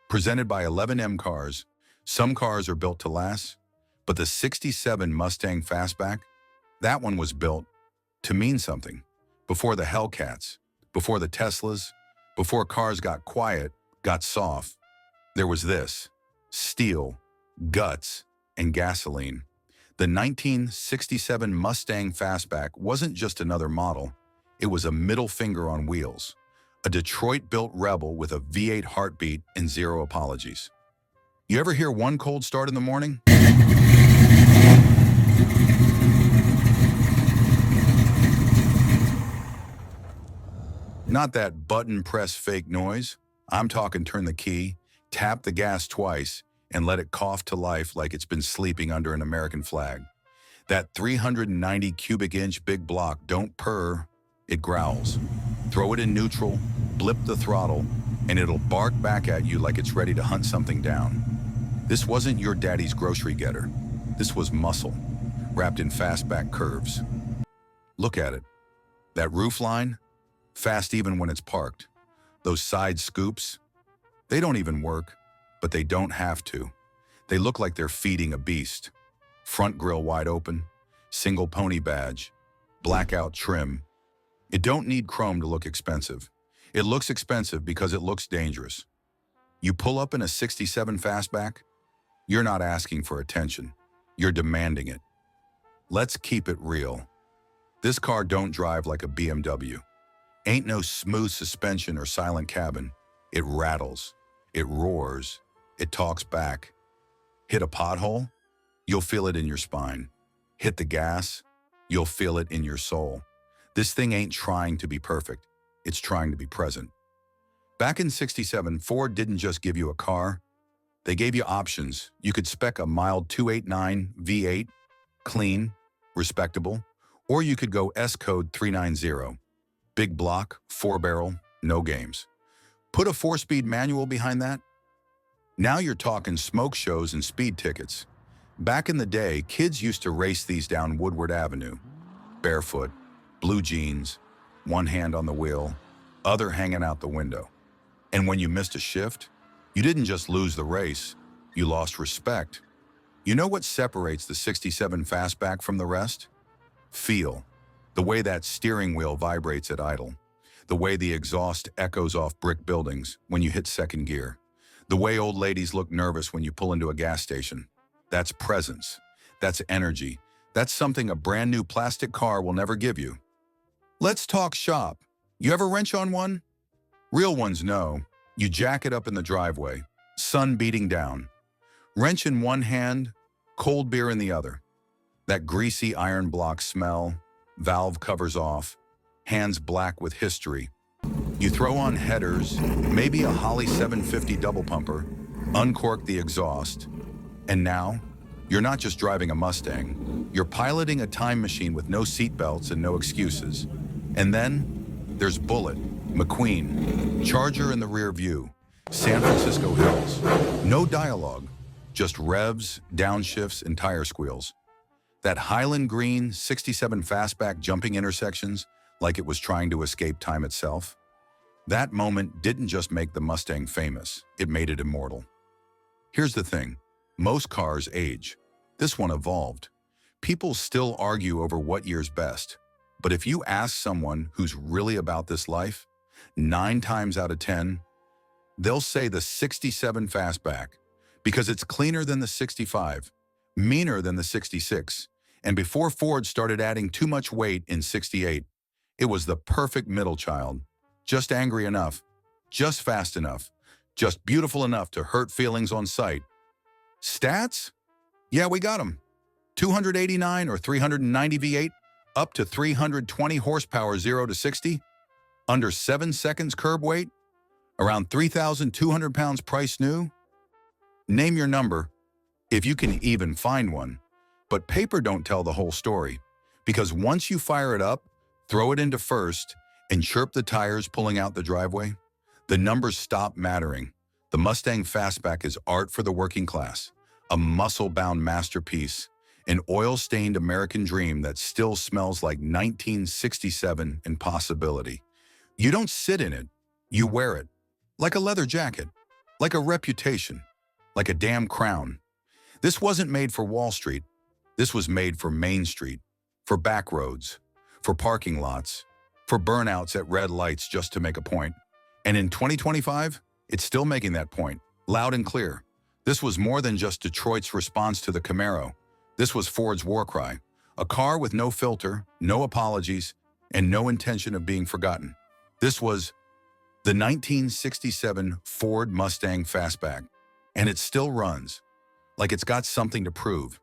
Presented by 11M Cars, some cars are built to last, but the 67 Mustang Fastback, that one was built to mean something. Before the Hellcats, before the Teslas, before cars got quiet, got soft, there was this: steel, guts, and gasoline. The 1967 Mustang Fastback wasn't just another model, it was a middle finger on wheels. A Detroit-built rebel with a V8 heartbeat and zero apologies. You ever hear one cold start in the morning? Not that button press fake noise. I'm talking turn the key, tap the gas twice, and let it cough to life like it's been sleeping under an American flag. That 390 cubic inch big block don't purr, it growls. Throw it in neutral, blip the throttle, and it'll bark back at you like it's ready to hunt something down. This wasn't your daddy's grocery getter. This was muscle, wrapped in fastback curves. Look at it. That roof line, fast even when it's parked. Those side scoops, they don't even work, but they don't have to. They look like they're feeding a beast. Front grille wide open, single pony badge, blackout trim. It don't need chrome to look expensive. It looks expensive because it looks dangerous. You pull up in a 67 Fastback, you're not asking for attention. You're demanding it. Let's keep it real. This car don't drive like a BMW. Ain't no smooth suspension or silent cabin. It rattles. It roars. It talks back. Hit a pothole? You'll feel it in your spine. Hit the gas? You'll feel it in your soul. This thing ain't trying to be perfect. It's trying to be present. Back in '67, Ford didn't just give you a car. They gave you options. You could spec a mild 289 V8, clean, respectable, or you could go S-Code 390. Big block, 4-barrel, no games. Put a 4-speed manual behind that. Now you're talking smoke shows and speed tickets. Back in the day, kids used to race these down Woodward Avenue. Barefoot, blue jeans, one hand on the wheel, other hanging out the window. And when you missed a shift, you didn't just lose the race, you lost respect. You know what separates the 67 Fastback from the rest? Feel. The way that steering wheel vibrates at idle. The way the exhaust echoes off brick buildings when you hit second gear. The way old ladies look nervous when you pull into a gas station. That's presence. That's energy. That's something a brand new plastic car will never give you. Let's talk shop. You ever wrench on one? Real ones know. You jack it up in the driveway, sun beating down. Wrench in one hand, cold beer in the other. That greasy iron block smell, valve covers off, hands black with history. You throw on headers, maybe a Holly 750 double pumper, uncork the exhaust, and now, you're not just driving a Mustang, you're piloting a time machine with no seatbelts and no excuses. And then, there's Bullet, McQueen, Charger in the rear view, San Francisco Hills. No dialogue, just revs, downshifts, and tire squeals. That Highland Green 67 Fastback jumping intersections like it was trying to escape time itself. That moment didn't just make the Mustang famous, it made it immortal. Here's the thing, most cars age. This one evolved. People still argue over what year's best. But if you ask someone who's really about this life, 9 times out of 10, they'll say the 67 Fastback because it's cleaner than the 65, meaner than the 66, and before Ford started adding too much weight in '68, it was the perfect middle child. Just angry enough, just fast enough, just beautiful enough to hurt feelings on sight. Stats? Yeah, we got them. 289 or 390 V8, up to 320 horsepower 0 to 60, under 7 seconds curb weight, around 3,200 pounds price new. Name your number, if you can even find one. But paper don't tell the whole story, because once you fire it up, throw it into first, and chirp the tires pulling out the driveway, the numbers stop mattering. The Mustang Fastback is art for the working class, a muscle-bound masterpiece, an oil-stained American dream that still smells like 1967 and possibility. You don't sit in it, you wear it, like a leather jacket. like a reputation, like a damn crown. This wasn't made for Wall Street. This was made for Main Street, for back roads, for parking lots, for burnouts at red lights just to make a point. And in 2025, it's still making that point, loud and clear. This was more than just Detroit's response to the Camaro. This was Ford's war cry, a car with no filter, no apologies, and no intention of being forgotten. This was the 1967 Ford Mustang Fastback, and it still runs, like it's got something to prove.